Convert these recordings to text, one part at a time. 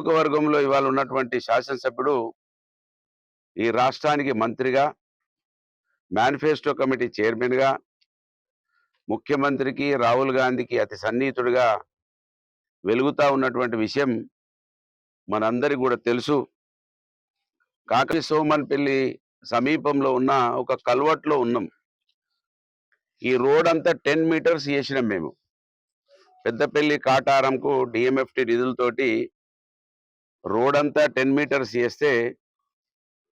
నియోజకవర్గంలో ఇవాళ ఉన్నటువంటి శాసనసభ్యుడు ఈ రాష్ట్రానికి మంత్రిగా, మేనిఫెస్టో కమిటీ చైర్మన్‌గా, ముఖ్యమంత్రికి, రాహుల్ గాంధీకి అతి సన్నిహితుడిగా వెలుగుతా ఉన్నటువంటి విషయం మనందరికీ కూడా తెలుసు. కాకతీయ సోమన్పల్లి సమీపంలో ఉన్న ఒక కల్వర్ట్‌లో ఉన్నాం. ఈ రోడ్ అంతా 10 మీటర్స్ చేసినాం మేము. పెద్దపల్లి కాటారంకు డిఎంఎఫ్టి నిధులతోటి రోడ్ అంతా 10 మీటర్స్ చేస్తే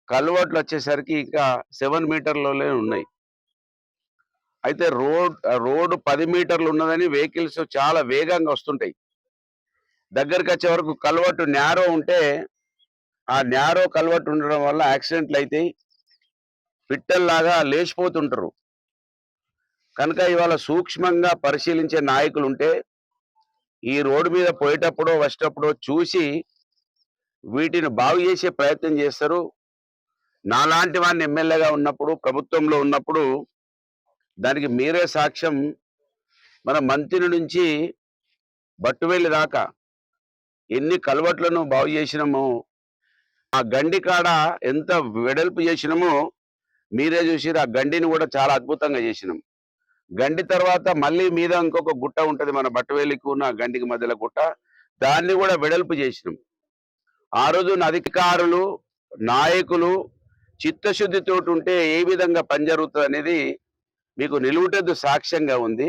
కల్వర్ట్లు వచ్చేసరికి ఇంకా 7 మీటర్లలోనే ఉన్నాయి. అయితే రోడ్ 10 మీటర్లు ఉన్నదని వెహికల్స్ చాలా వేగంగా వస్తుంటాయి. దగ్గరికి వచ్చే వరకు కల్వర్ట్ న్యారో ఉంటే ఆ న్యారో కల్వర్ట్ ఉండడం వల్ల యాక్సిడెంట్లు అవుతాయి. పిట్టల్లాగా లేచిపోతుంటారు. కనుక ఇవాళ సూక్ష్మంగా పరిశీలించే నాయకులు ఉంటే ఈ రోడ్డు మీద పోయేటప్పుడో వచ్చేటప్పుడో చూసి వీటిని బాగు చేసే ప్రయత్నం చేస్తారు. నాలాంటి వాడిని ఎమ్మెల్యేగా ఉన్నప్పుడు, ప్రభుత్వంలో ఉన్నప్పుడు దానికి మీరే సాక్ష్యం. మన మంత్రి నుంచి బట్టువెల్లి దాకా ఎన్ని కల్వర్ట్లను బాగు చేసినామో, ఆ గండి కాడ ఎంత వెడల్పు చేసినామో మీరే చూసిరు. ఆ గండిని కూడా చాలా అద్భుతంగా చేసినాం. గండి తర్వాత మళ్ళీ మీద ఇంకొక గుట్ట ఉంటుంది, మన బట్టువెల్లికి ఉన్న గండికి మధ్యలో గుట్ట. దాన్ని కూడా వెడల్పు చేసినాం. ఆ రోజు అధికారులు, నాయకులు చిత్తశుద్ధితోటి ఉంటే ఏ విధంగా పని జరుగుతుంది అనేది మీకు నిలువుటెద్దు సాక్ష్యంగా ఉంది.